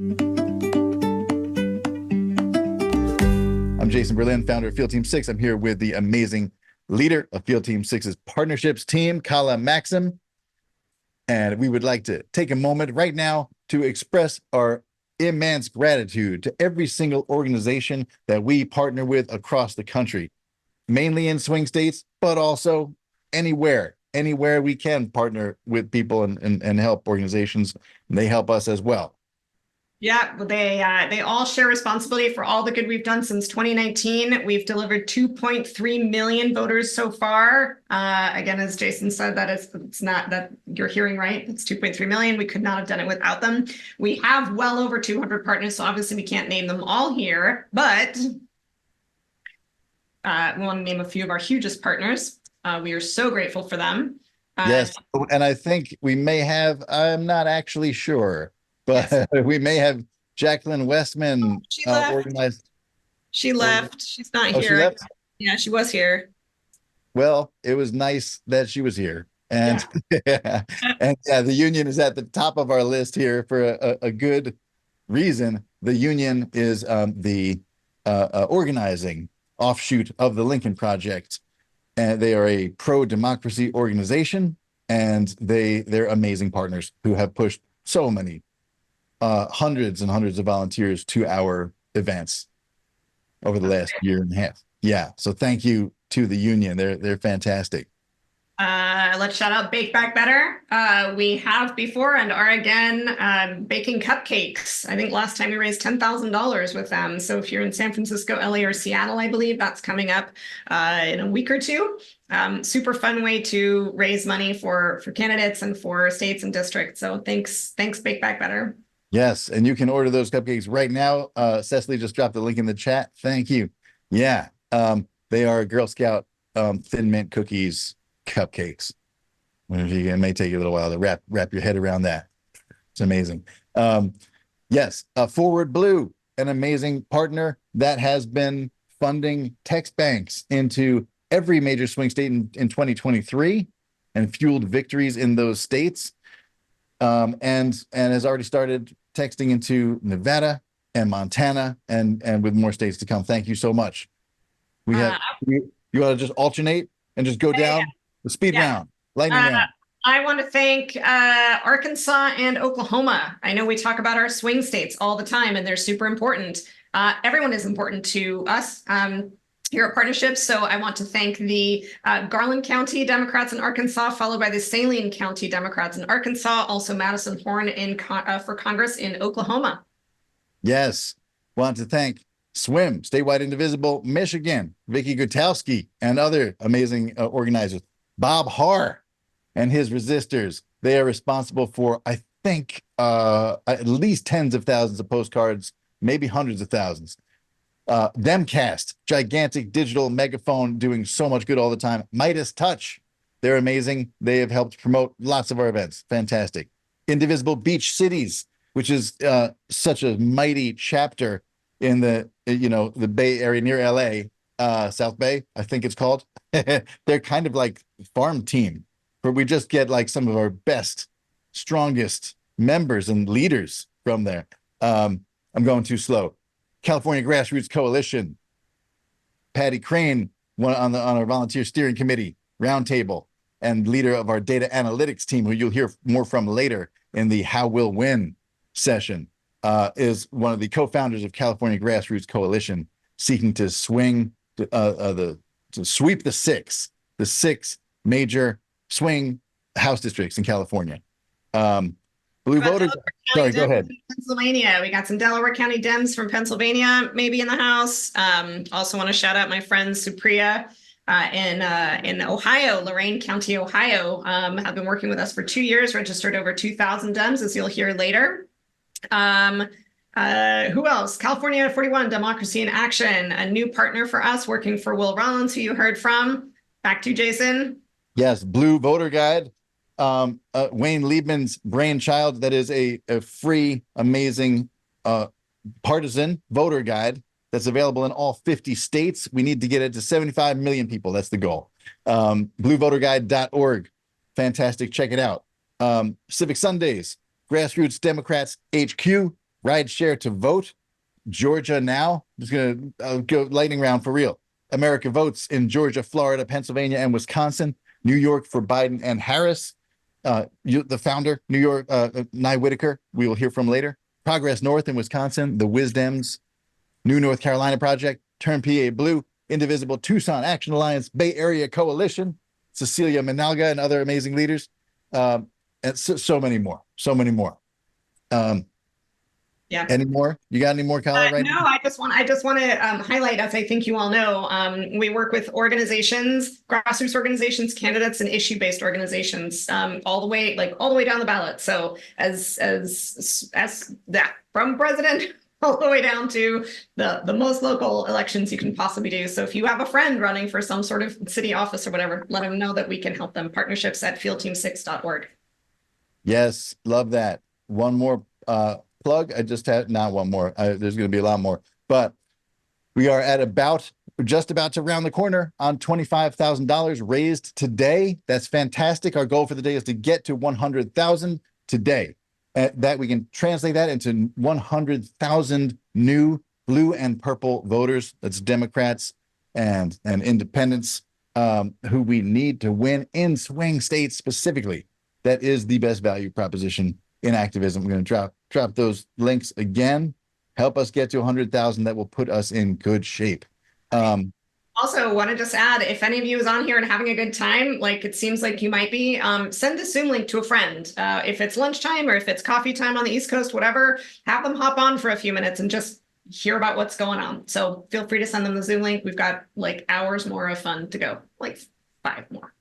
I'm Jason Berlin, founder of Field Team 6. I'm here with the amazing leader of Field Team 6's partnerships team, Maxym. And we would like to take a moment right now to express our immense gratitude to every single organization that we partner with across the country, mainly in swing states, but also anywhere we can partner with people and help organizations. And they help us as well. Yeah, well, they all share responsibility for all the good we've done since 2019. We've delivered 2.3 million voters so far. Again, as Jason said, it's not that you're hearing right. It's 2.3 million. We could not have done it without them. We have well over 200 partners, so obviously we can't name them all here, but we want to name a few of our hugest partners. We are so grateful for them. Yes, and I think we may have, I'm not actually sure, but yes. We may have Jacqueline Westman organized. She left. She's not here. She left? Yeah, she was here. Well, it was nice that she was here. And yeah. And yeah, the union is at the top of our list here for a good reason. The union is the organizing offshoot of the Lincoln Project. And they are a pro-democracy organization, and they're amazing partners who have pushed so many hundreds and hundreds of volunteers to our events over the last year and a half. Yeah, so thank you to the union. They're fantastic. Let's shout out Bake Back Better. We have before and are again baking cupcakes. I think last time we raised $10,000 with them. So if you're in San Francisco, LA, or Seattle, I believe that's coming up in a week or two. Super fun way to raise money for candidates and for states and districts. So thanks Bake Back Better. Yes, and you can order those cupcakes right now. Cecily just dropped the link in the chat. Thank you. Yeah, they are Girl Scout Thin Mint cookies cupcakes. It may take you a little while to wrap your head around that. It's amazing. Yes, Forward Blue, an amazing partner that has been funding text banks into every major swing state in 2023 and fueled victories in those states. And has already started texting into Nevada and Montana and with more states to come. Thank you so much. We have you want to just alternate and just go down the speed round, lightning round. I want to thank Arkansas and Oklahoma. I know we talk about our swing states all the time, and they're super important. Everyone is important to us. Here at Partnerships. So I want to thank the Garland County Democrats in Arkansas, followed by the Saline County Democrats in Arkansas, also Madison Horn for Congress in Oklahoma. Yes. Want to thank SWIM, Statewide Indivisible, Michigan, Vicky Gutowski, and other amazing organizers. Bob Haar and his resistors. They are responsible for, I think, at least tens of thousands of postcards, maybe hundreds of thousands. Themcast, gigantic digital megaphone doing so much good all the time. Midas Touch, they're amazing. They have helped promote lots of our events. Fantastic. Indivisible Beach Cities, which is such a mighty chapter in the Bay Area near LA, South Bay, I think it's called. They're kind of like farm team, where we just get like some of our best, strongest members and leaders from there. I'm going too slow. California Grassroots Coalition, Patty Crane, on our volunteer steering committee, roundtable, and leader of our data analytics team, who you'll hear more from later in the How We'll Win session, is one of the co-founders of California Grassroots Coalition, seeking to sweep the six major swing House districts in California. Blue voters. Sorry, go ahead. Pennsylvania. We got some Delaware County Dems from Pennsylvania, maybe in the House. Also want to shout out my friend Supriya in Ohio, Lorain County, Ohio. Have been working with us for 2 years, registered over 2,000 Dems, as you'll hear later. Who else? California 41, Democracy in Action, a new partner for us, working for Will Rollins, who you heard from. Back to you, Jason. Yes, Blue Voter Guide. Wayne Liebman's brainchild. That is a free, amazing partisan voter guide that's available in all 50 states. We need to get it to 75 million people. That's the goal. Bluevoterguide.org. Fantastic. Check it out. Civic Sundays, Grassroots Democrats HQ, Ride share to vote. Georgia now. Just going to go lightning round for real. America votes in Georgia, Florida, Pennsylvania, and Wisconsin. New York for Biden and Harris. The founder, New York, Nye Whitaker, we will hear from later. Progress North in Wisconsin, the Wisdems, New North Carolina Project, Turn PA Blue, Indivisible, Tucson Action Alliance, Bay Area Coalition, Cecilia Menalga, and other amazing leaders. And so many more. Yeah. Any more? You got any more, Kyle? Right No, now? I just want to highlight, as I think you all know, we work with organizations, grassroots organizations, candidates, and issue-based organizations, all the way down the ballot. So as that from president all the way down to the most local elections you can possibly do. So if you have a friend running for some sort of city office or whatever, let them know that we can help them. Partnerships@fieldteam6.org. Yes, love that. One more plug. I just had not one more. There's going to be a lot more, but we are at just about to round the corner on $25,000 raised today. That's fantastic. Our goal for the day is to get to 100,000 today. That we can translate that into 100,000 new blue and purple voters. That's Democrats and independents who we need to win in swing states specifically. That is the best value proposition in activism. We're going to drop those links again. Help us get to 100,000. That will put us in good shape. Also, want to just add, if any of you is on here and having a good time, like it seems like you might be, send the Zoom link to a friend. If it's lunchtime or if it's coffee time on the East Coast, whatever, have them hop on for a few minutes and just hear about what's going on. So feel free to send them the Zoom link. We've got like hours more of fun to go, like 5 more.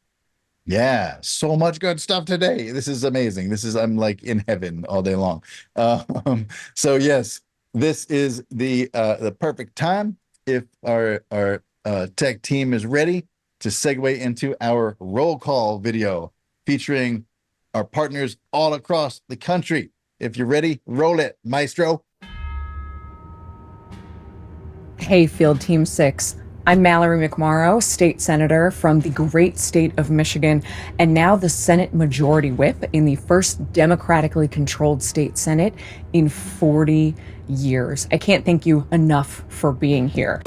Yeah, so much good stuff today. This is amazing. I'm like in heaven all day long. So yes, this is the perfect time. If our tech team is ready to segue into our roll call video featuring our partners all across the country. If you're ready, roll it, maestro. Hey, Field Team 6. I'm Mallory McMorrow, state senator from the great state of Michigan, and now the Senate Majority Whip in the first democratically controlled state Senate in 40 years. I can't thank you enough for being here.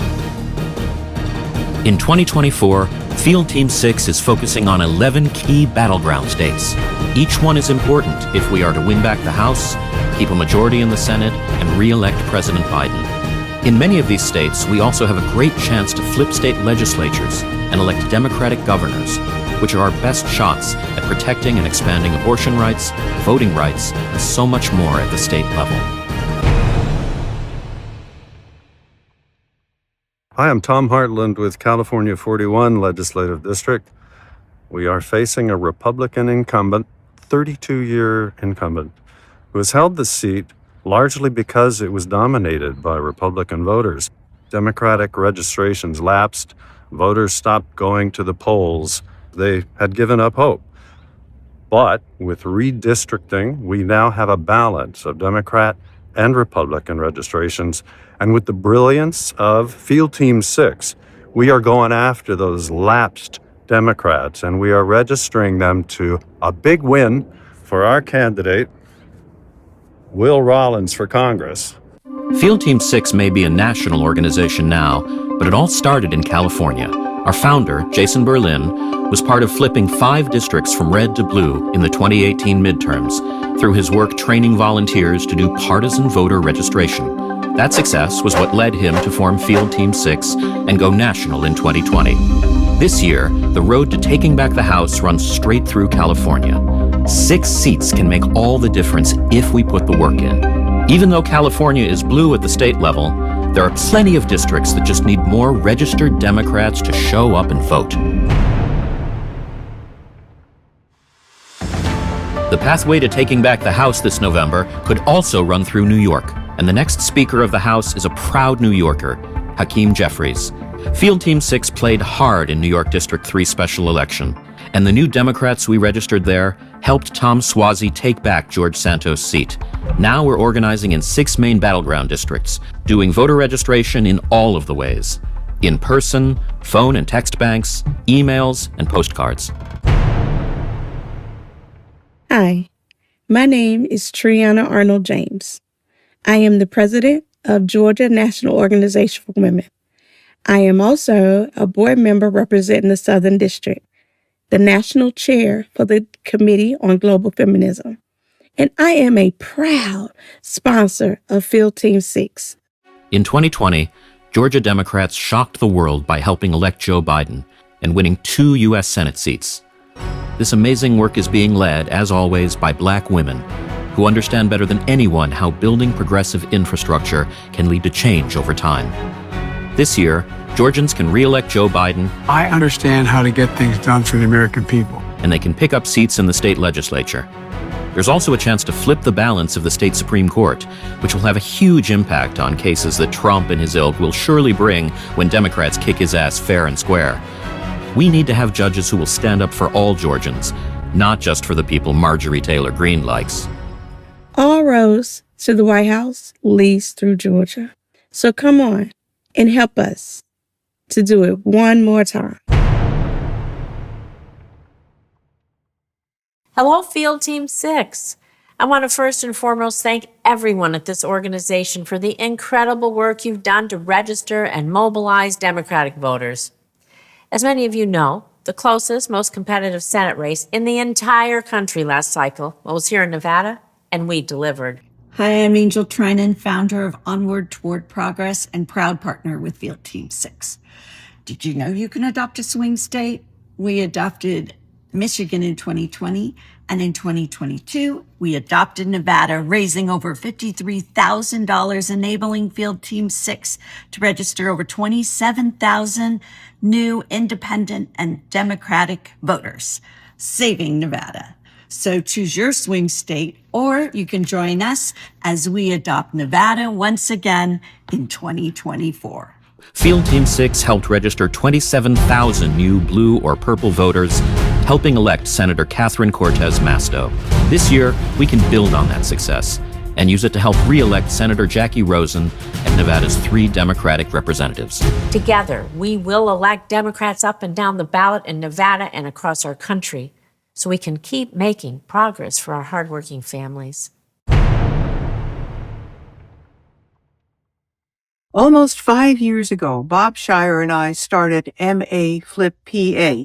In 2024, Field Team 6 is focusing on 11 key battleground states. Each one is important if we are to win back the House, keep a majority in the Senate, and re-elect President Biden. In many of these states, we also have a great chance to flip state legislatures and elect Democratic governors, which are our best shots at protecting and expanding abortion rights, voting rights, and so much more at the state level. Hi, I'm Tom Hartland with California 41 Legislative District. We are facing a Republican incumbent, 32-year incumbent, who has held the seat largely because it was dominated by Republican voters. Democratic registrations lapsed, voters stopped going to the polls. They had given up hope. But with redistricting, we now have a balance of Democrat and Republican registrations. And with the brilliance of Field Team 6, we are going after those lapsed Democrats, and we are registering them to a big win for our candidate, Will Rollins, for Congress. Field Team 6 may be a national organization now, but it all started in California. Our founder, Jason Berlin, was part of flipping 5 districts from red to blue in the 2018 midterms through his work training volunteers to do partisan voter registration. That success was what led him to form Field Team 6 and go national in 2020. This year, the road to taking back the House runs straight through California. 6 seats can make all the difference if we put the work in. Even though California is blue at the state level, there are plenty of districts that just need more registered Democrats to show up and vote. The pathway to taking back the House this November could also run through New York, and the next Speaker of the House is a proud New Yorker, Hakeem Jeffries. Field Team 6 played hard in New York District 3 special election, and the new Democrats we registered there helped Tom Suozzi take back George Santos' seat. Now we're organizing in 6 main battleground districts, doing voter registration in all of the ways: in person, phone and text banks, emails, and postcards. Hi, my name is Triana Arnold James. I am the president of Georgia National Organization for Women. I am also a board member representing the Southern District, the national chair for the Committee on Global Feminism, and I am a proud sponsor of Field Team 6. In 2020, Georgia Democrats shocked the world by helping elect Joe Biden and winning 2 U.S. Senate seats. This amazing work is being led, as always, by Black women who understand better than anyone how building progressive infrastructure can lead to change over time. This year, Georgians can re-elect Joe Biden. I understand how to get things done for the American people. And they can pick up seats in the state legislature. There's also a chance to flip the balance of the state Supreme Court, which will have a huge impact on cases that Trump and his ilk will surely bring when Democrats kick his ass fair and square. We need to have judges who will stand up for all Georgians, not just for the people Marjorie Taylor Greene likes. All roads to the White House leads through Georgia. So come on and help us to do it one more time. Hello, Field Team 6. I want to first and foremost thank everyone at this organization for the incredible work you've done to register and mobilize Democratic voters. As many of you know, the closest, most competitive Senate race in the entire country last cycle was here in Nevada, and we delivered. Hi, I'm Angel Trinan, founder of Onward Toward Progress and proud partner with Field Team 6. Did you know you can adopt a swing state? We adopted Michigan in 2020, and in 2022, we adopted Nevada, raising over $53,000, enabling Field Team 6 to register over 27,000 new independent and Democratic voters, saving Nevada. So choose your swing state, or you can join us as we adopt Nevada once again in 2024. Field Team 6 helped register 27,000 new blue or purple voters, helping elect Senator Catherine Cortez Masto. This year, we can build on that success and use it to help re-elect Senator Jackie Rosen and Nevada's 3 Democratic representatives. Together, we will elect Democrats up and down the ballot in Nevada and across our country, so we can keep making progress for our hardworking families. Almost 5 years ago, Bob Shire and I started MA Flip PA.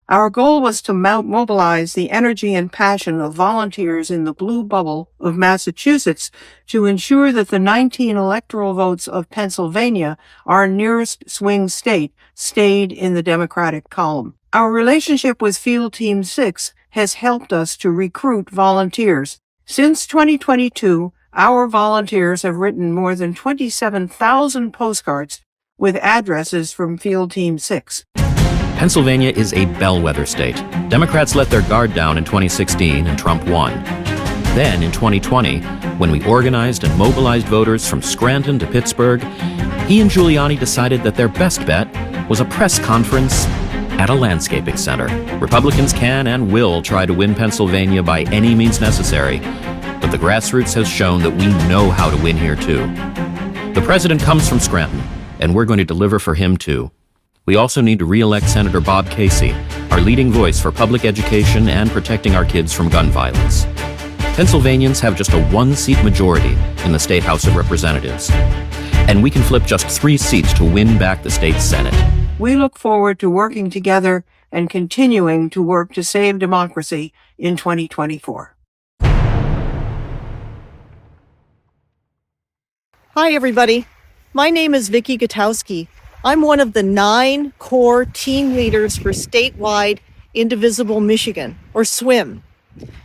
Our goal was to mobilize the energy and passion of volunteers in the blue bubble of Massachusetts to ensure that the 19 electoral votes of Pennsylvania, our nearest swing state, stayed in the Democratic column. Our relationship with Field Team 6 has helped us to recruit volunteers. Since 2022, our volunteers have written more than 27,000 postcards with addresses from Field Team 6. Pennsylvania is a bellwether state. Democrats let their guard down in 2016 and Trump won. Then in 2020, when we organized and mobilized voters from Scranton to Pittsburgh, he and Giuliani decided that their best bet was a press conference at a landscaping center. Republicans can and will try to win Pennsylvania by any means necessary, but the grassroots has shown that we know how to win here too. The president comes from Scranton, and we're going to deliver for him too. We also need to re-elect Senator Bob Casey, our leading voice for public education and protecting our kids from gun violence. Pennsylvanians have just a 1-seat majority in the State House of Representatives, and we can flip just 3 seats to win back the state Senate. We look forward to working together and continuing to work to save democracy in 2024. Hi, everybody. My name is Vicki Gutowski. I'm one of the 9 core team leaders for statewide Indivisible Michigan, or SWIM.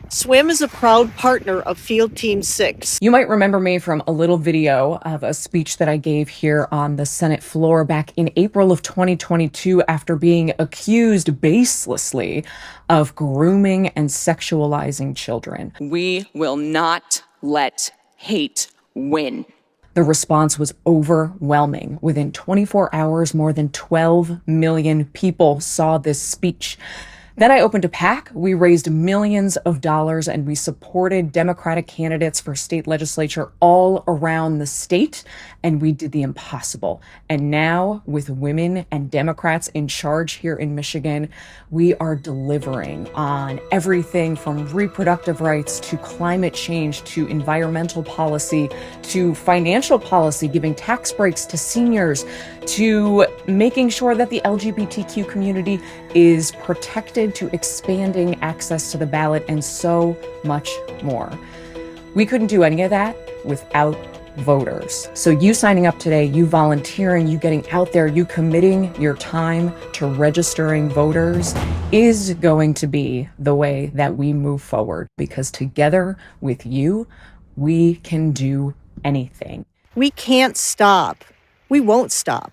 SWIM is a proud partner of Field Team 6. You might remember me from a little video of a speech that I gave here on the Senate floor back in April of 2022 after being accused baselessly of grooming and sexualizing children. We will not let hate win. The response was overwhelming. Within 24 hours, more than 12 million people saw this speech. Then I opened a PAC. We raised millions of dollars and we supported Democratic candidates for state legislature all around the state. And we did the impossible. And now, with women and Democrats in charge here in Michigan, we are delivering on everything from reproductive rights to climate change to environmental policy to financial policy, giving tax breaks to seniors, to making sure that the LGBTQ community is protected, to expanding access to the ballot, and so much more. We couldn't do any of that without voters. So you signing up today, you volunteering, you getting out there, you committing your time to registering voters is going to be the way that we move forward, because together with you, we can do anything. We can't stop. We won't stop.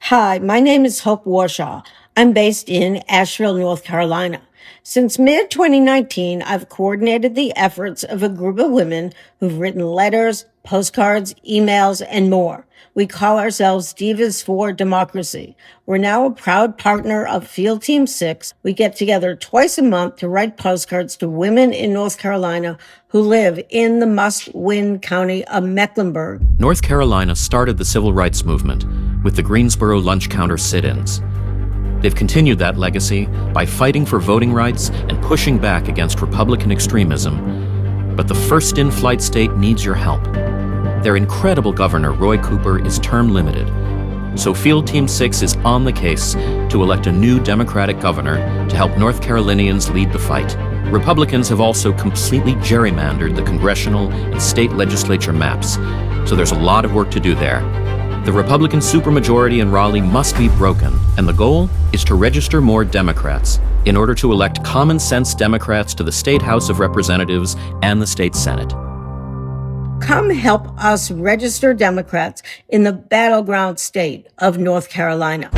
Hi, my name is Hope Warshaw. I'm based in Asheville, North Carolina. Since mid-2019, I've coordinated the efforts of a group of women who've written letters, postcards, emails, and more. We call ourselves Divas for Democracy. We're now a proud partner of Field Team 6. We get together twice a month to write postcards to women in North Carolina who live in the must-win county of Mecklenburg. North Carolina started the civil rights movement with the Greensboro lunch counter sit-ins. They've continued that legacy by fighting for voting rights and pushing back against Republican extremism. But the first in-flight state needs your help. Their incredible governor, Roy Cooper, is term limited. So Field Team 6 is on the case to elect a new Democratic governor to help North Carolinians lead the fight. Republicans have also completely gerrymandered the congressional and state legislature maps, so there's a lot of work to do there. The Republican supermajority in Raleigh must be broken, and the goal is to register more Democrats in order to elect common-sense Democrats to the State House of Representatives and the State Senate. Come help us register Democrats in the battleground state of North Carolina.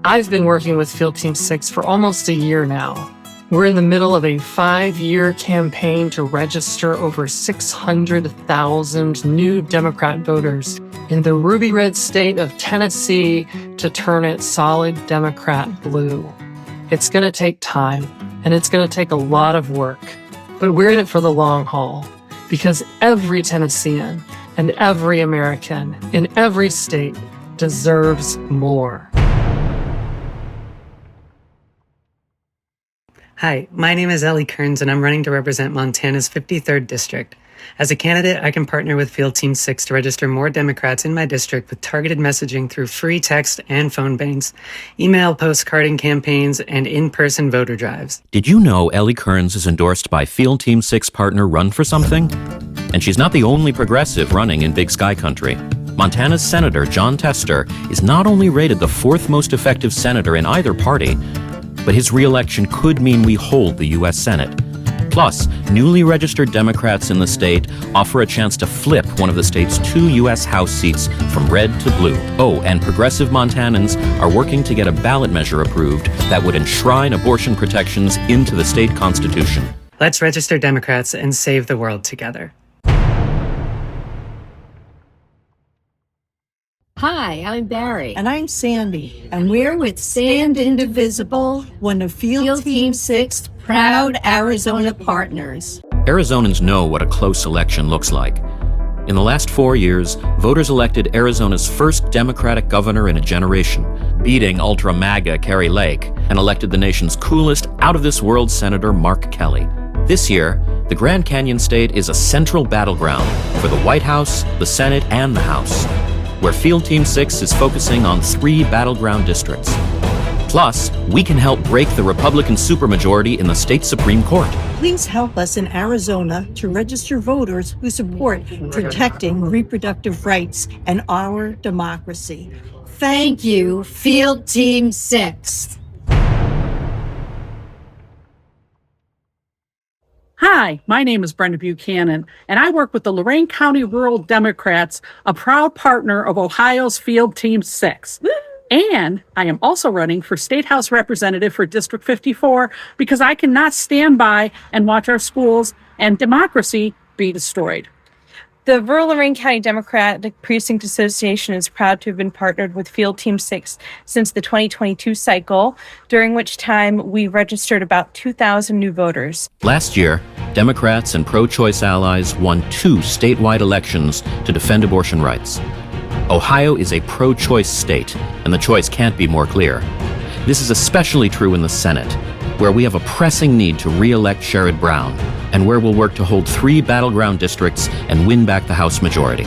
I've been working with Field Team 6 for almost a year now. We're in the middle of a 5-year campaign to register over 600,000 new Democrat voters in the ruby red state of Tennessee to turn it solid Democrat blue. It's going to take time, and it's going to take a lot of work, but we're in it for the long haul, because every Tennessean and every American in every state deserves more. Hi, my name is Ellie Kearns, and I'm running to represent Montana's 53rd District. As a candidate, I can partner with Field Team 6 to register more Democrats in my district with targeted messaging through free text and phone banks, email postcarding campaigns, and in-person voter drives. Did you know Ellie Kearns is endorsed by Field Team 6 partner Run for Something? And she's not the only progressive running in Big Sky Country. Montana's Senator John Tester is not only rated the 4th most effective senator in either party, but his re-election could mean we hold the U.S. Senate. Plus, newly registered Democrats in the state offer a chance to flip one of the state's 2 U.S. House seats from red to blue. Oh, and progressive Montanans are working to get a ballot measure approved that would enshrine abortion protections into the state constitution. Let's register Democrats and save the world together. Hi, I'm Barry. And I'm Sandy. And we're with Stand Indivisible, one of Field Team 6 proud Arizona partners. Arizonans know what a close election looks like. In the last 4 years, voters elected Arizona's first Democratic governor in a generation, beating ultra-MAGA Kari Lake, and elected the nation's coolest, out-of-this-world Senator Mark Kelly. This year, the Grand Canyon state is a central battleground for the White House, the Senate, and the House, where Field Team 6 is focusing on 3 battleground districts. Plus, we can help break the Republican supermajority in the state Supreme Court. Please help us in Arizona to register voters who support protecting reproductive rights and our democracy. Thank you, Field Team 6. Hi, my name is Brenda Buchanan, and I work with the Lorain County Rural Democrats, a proud partner of Ohio's Field Team 6. And I am also running for State House Representative for District 54 because I cannot stand by and watch our schools and democracy be destroyed. The Rural Lorraine County Democratic Precinct Association is proud to have been partnered with Field Team 6 since the 2022 cycle, during which time we registered about 2,000 new voters. Last year, Democrats and pro-choice allies won 2 statewide elections to defend abortion rights. Ohio is a pro-choice state, and the choice can't be more clear. This is especially true in the Senate, where we have a pressing need to re-elect Sherrod Brown, and where we'll work to hold 3 battleground districts and win back the House majority.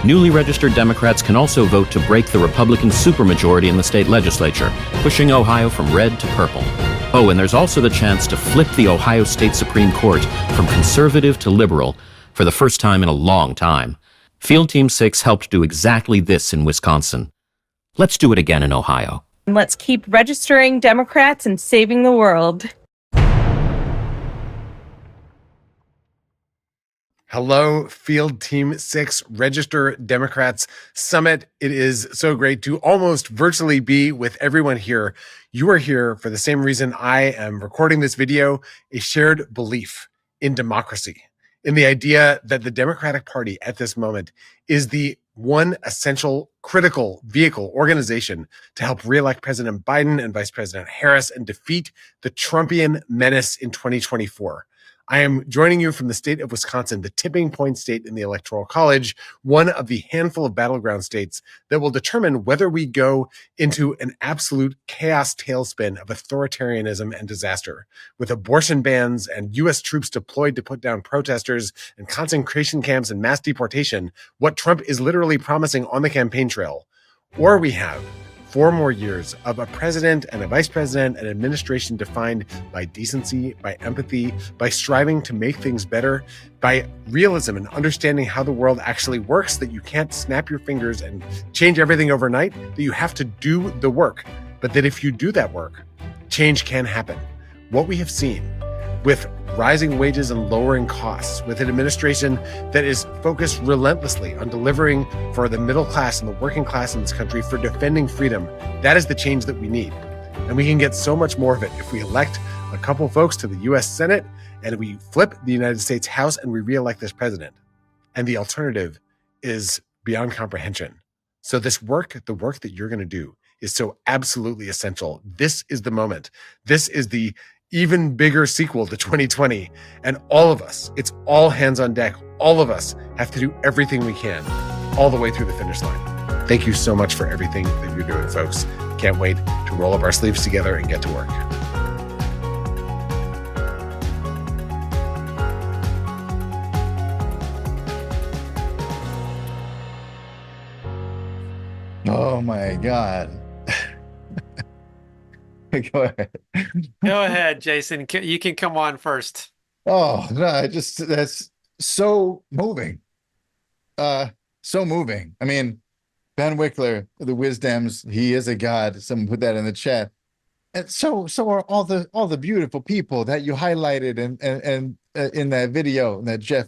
Newly registered Democrats can also vote to break the Republican supermajority in the state legislature, pushing Ohio from red to purple. Oh, and there's also the chance to flip the Ohio State Supreme Court from conservative to liberal for the first time in a long time. Field Team 6 helped do exactly this in Wisconsin. Let's do it again in Ohio. And let's keep registering Democrats and saving the world. Hello, Field Team 6 Register Democrats Summit. It is so great to almost virtually be with everyone here. You are here for the same reason I am recording this video, a shared belief in democracy, in the idea that the Democratic Party at this moment is the one essential, critical vehicle organization to help reelect President Biden and Vice President Harris and defeat the Trumpian menace in 2024. I am joining you from the state of Wisconsin, the tipping point state in the Electoral College, one of the handful of battleground states that will determine whether we go into an absolute chaos tailspin of authoritarianism and disaster, with abortion bans and U.S. troops deployed to put down protesters and concentration camps and mass deportation, what Trump is literally promising on the campaign trail. Or we have 4 more years of a president and a vice president and administration defined by decency, by empathy, by striving to make things better, by realism and understanding how the world actually works, that you can't snap your fingers and change everything overnight, that you have to do the work, but that if you do that work, change can happen. What we have seen with rising wages and lowering costs, with an administration that is focused relentlessly on delivering for the middle class and the working class in this country, for defending freedom, that is the change that we need. And we can get so much more of it if we elect a couple folks to the U.S. Senate and we flip the United States House and we re-elect this president. And the alternative is beyond comprehension. So this work, the work that you're going to do, is so absolutely essential. This is the moment. This is the even bigger sequel to 2020. And all of us, it's all hands on deck. All of us have to do everything we can all the way through the finish line. Thank you so much for everything that you're doing, folks. Can't wait to roll up our sleeves together and get to work. Oh my God. Go ahead. Go ahead, Jason. You can come on first. Oh, no, that's so moving. So moving. I mean, Ben Wickler, the Wisdems, he is a god. Someone put that in the chat. And so are all the beautiful people that you highlighted and in that video that Jeff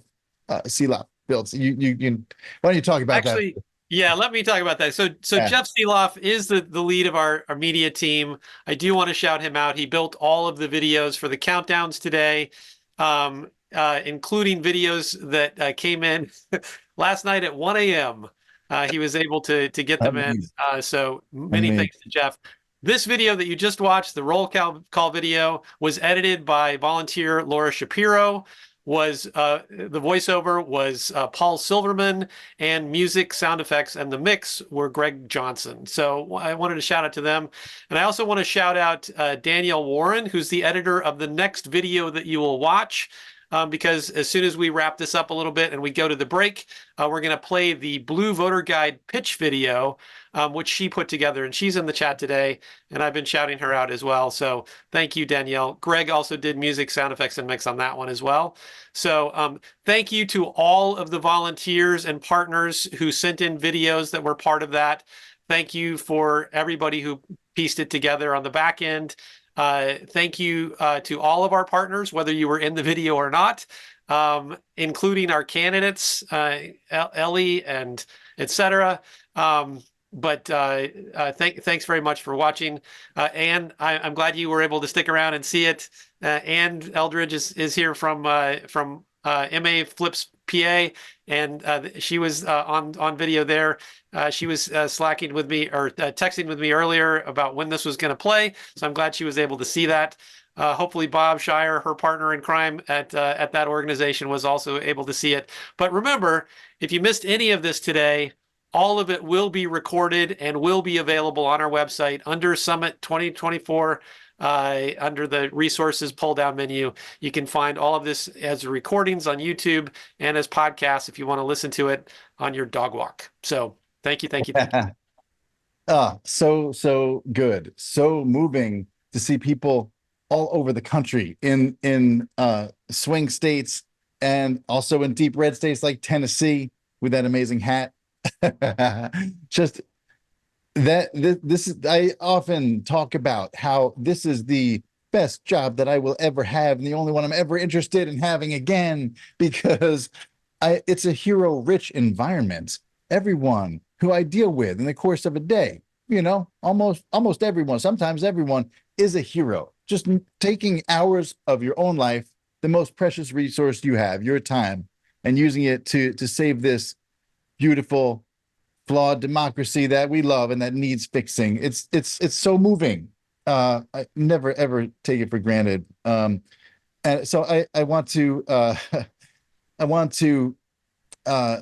Seeloff built. You why don't you talk about that? Yeah, let me talk about that. So Yeah. Jeff Seeloff is the lead of our media team. I do want to shout him out. He built all of the videos for the countdowns today, including videos that came in last night at 1 a.m. He was able to get them in. So many thanks to Jeff. This video that you just watched, the roll call video, was edited by volunteer Laura Shapiro. The voiceover was Paul Silverman, and music, sound effects, and the mix were Greg Johnson. So I wanted to shout out to them. And I also want to shout out Danielle Warren, who's the editor of the next video that you will watch. Because as soon as we wrap this up a little bit and we go to the break, we're going to play the Blue Voter Guide pitch video, which she put together, and she's in the chat today, and I've been shouting her out as well. So thank you, Danielle. Greg also did music, sound effects, and mix on that one as well. So thank you to all of the volunteers and partners who sent in videos that were part of that. Thank you for everybody who pieced it together on the back end. Thank you to all of our partners, whether you were in the video or not, including our candidates, Ellie and etc. Thanks very much for watching. And I'm glad you were able to stick around and see it. And Eldridge is here from MA Flips PA, and she was on video there. She was slacking with me or texting with me earlier about when this was going to play, so I'm glad she was able to see that. Hopefully Bob Shire, her partner in crime at that organization, was also able to see it. But remember, if you missed any of this today, all of it will be recorded and will be available on our website under Summit 2024. Under the resources pull-down menu, you can find all of this as recordings on YouTube and as podcasts if you want to listen to it on your dog walk. So thank you. So good. So moving to see people all over the country in swing states and also in deep red states like Tennessee with that amazing hat. Just that this is, I often talk about how this is the best job that I will ever have and the only one I'm ever interested in having again, because it's a hero rich environment. Everyone who I deal with in the course of a day, almost everyone, sometimes everyone, is a hero. Just taking hours of your own life, the most precious resource you have, your time, and using it to save this beautiful, flawed democracy that we love and that needs fixing. It's so moving. I never ever take it for granted. And so I want to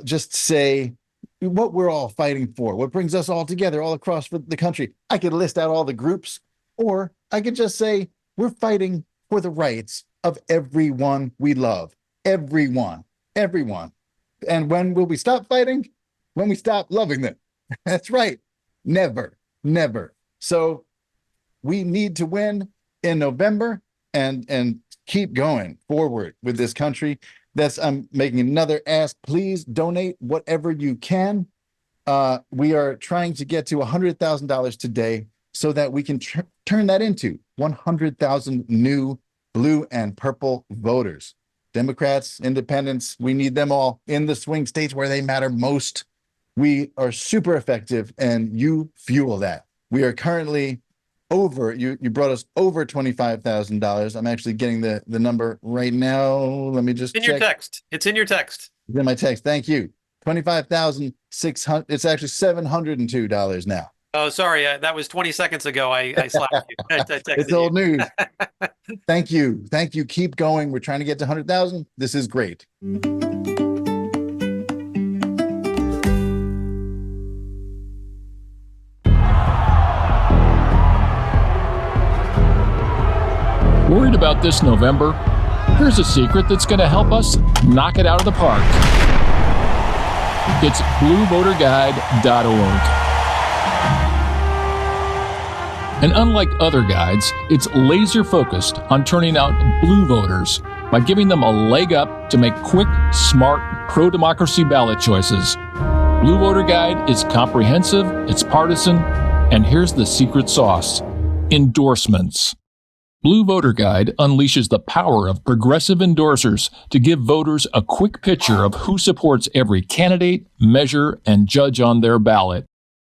just say what we're all fighting for, what brings us all together all across the country. I could list out all the groups, or I could just say we're fighting for the rights of everyone we love. Everyone. And when will we stop fighting? When we stop loving them. That's right. Never. So we need to win in November and keep going forward with this country. I'm making another ask. Please donate whatever you can. We are trying to get to $100,000 today so that we can turn that into 100,000 new blue and purple voters. Democrats, independents, we need them all in the swing states where they matter most. We are super effective, and you fuel that. We are currently over, you brought us over $25,000. I'm actually getting the number right now. Let me just check. Your text. It's in your text. It's in my text. Thank you. $25,600. It's actually $702 now. Oh, sorry. That was 20 seconds ago. I slapped you. I texted It's old news. Thank you. Keep going. We're trying to get to 100,000. This is great. Worried about this November? Here's a secret that's going to help us knock it out of the park. It's bluevoterguide.org. And unlike other guides, it's laser focused on turning out blue voters by giving them a leg up to make quick, smart, pro-democracy ballot choices. Blue Voter Guide is comprehensive, it's partisan, and here's the secret sauce: endorsements. Blue Voter Guide unleashes the power of progressive endorsers to give voters a quick picture of who supports every candidate, measure, and judge on their ballot.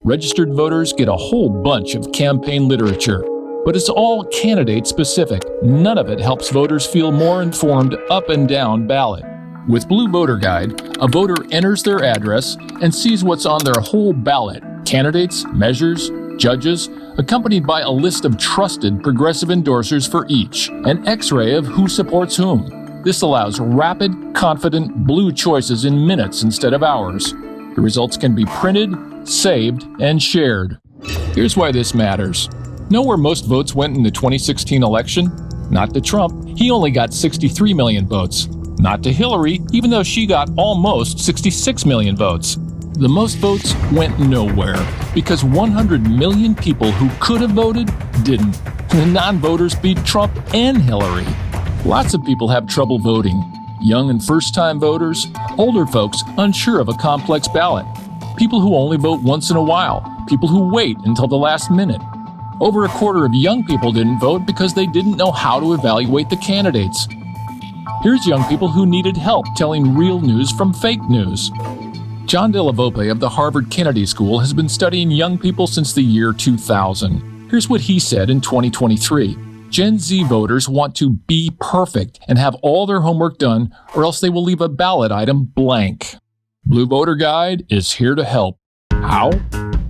Registered voters get a whole bunch of campaign literature, but it's all candidate specific. None of it helps voters feel more informed up and down ballot. With Blue Voter Guide, a voter enters their address and sees what's on their whole ballot: candidates, measures, judges, accompanied by a list of trusted progressive endorsers for each, an x-ray of who supports whom. This allows rapid, confident blue choices in minutes instead of hours. The results can be printed, saved, and shared. Here's why this matters. Know where most votes went in the 2016 election? Not to Trump. He only got 63 million votes. Not to Hillary, even though she got almost 66 million votes. The most votes went nowhere because 100 million people who could have voted didn't. The non-voters beat Trump and Hillary. Lots of people have trouble voting. Young and first-time voters, older folks unsure of a complex ballot, people who only vote once in a while, people who wait until the last minute. Over a quarter of young people didn't vote because they didn't know how to evaluate the candidates. Here's young people who needed help telling real news from fake news. John De La Vope of the Harvard Kennedy School has been studying young people since the year 2000. Here's what he said in 2023. Gen Z voters want to be perfect and have all their homework done, or else they will leave a ballot item blank. Blue Voter Guide is here to help. How?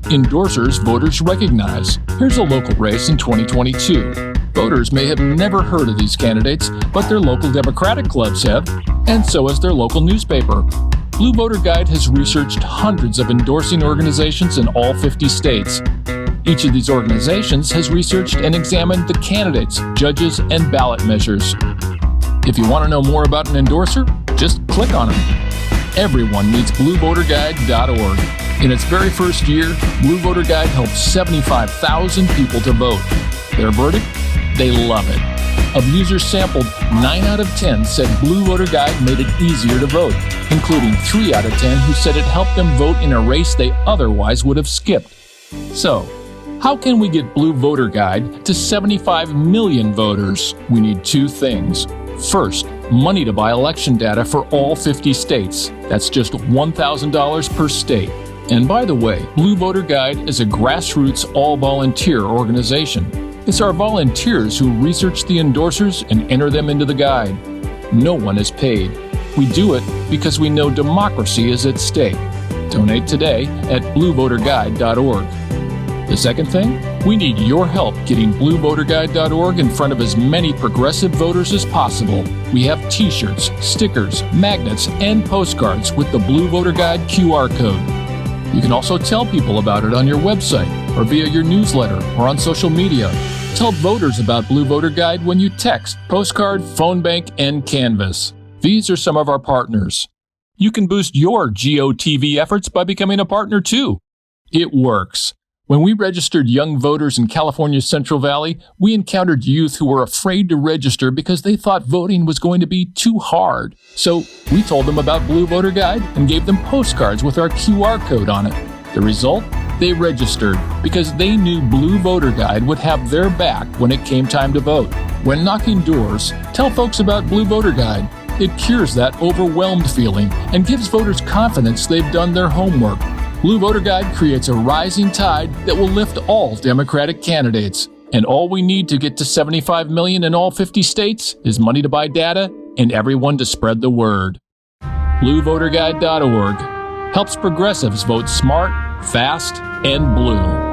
Endorsers voters recognize. Here's a local race in 2022. Voters may have never heard of these candidates, but their local Democratic clubs have, and so has their local newspaper. Blue Voter Guide has researched hundreds of endorsing organizations in all 50 states. Each of these organizations has researched and examined the candidates, judges, and ballot measures. If you want to know more about an endorser, just click on them. Everyone needs BlueVoterGuide.org. In its very first year, Blue Voter Guide helped 75,000 people to vote. Their verdict? They love it. Of users sampled, 9 out of 10 said Blue Voter Guide made it easier to vote, including 3 out of 10 who said it helped them vote in a race they otherwise would have skipped. So, how can we get Blue Voter Guide to 75 million voters? We need 2 things. First, money to buy election data for all 50 states. That's just $1,000 per state. And by the way, Blue Voter Guide is a grassroots all-volunteer organization. It's our volunteers who research the endorsers and enter them into the guide. No one is paid. We do it because we know democracy is at stake. Donate today at BlueVoterGuide.org. The second thing, we need your help getting BlueVoterGuide.org in front of as many progressive voters as possible. We have t-shirts, stickers, magnets, and postcards with the Blue Voter Guide QR code. You can also tell people about it on your website or via your newsletter or on social media. Tell voters about Blue Voter Guide when you text, postcard, phone bank, and Canvas. These are some of our partners. You can boost your GOTV efforts by becoming a partner too. It works. When we registered young voters in California's Central Valley, we encountered youth who were afraid to register because they thought voting was going to be too hard. So we told them about Blue Voter Guide and gave them postcards with our QR code on it. The result? They registered because they knew Blue Voter Guide would have their back when it came time to vote. When knocking doors, tell folks about Blue Voter Guide. It cures that overwhelmed feeling and gives voters confidence they've done their homework. Blue Voter Guide creates a rising tide that will lift all Democratic candidates. And all we need to get to 75 million in all 50 states is money to buy data and everyone to spread the word. BlueVoterGuide.org helps progressives vote smart, fast, and blue.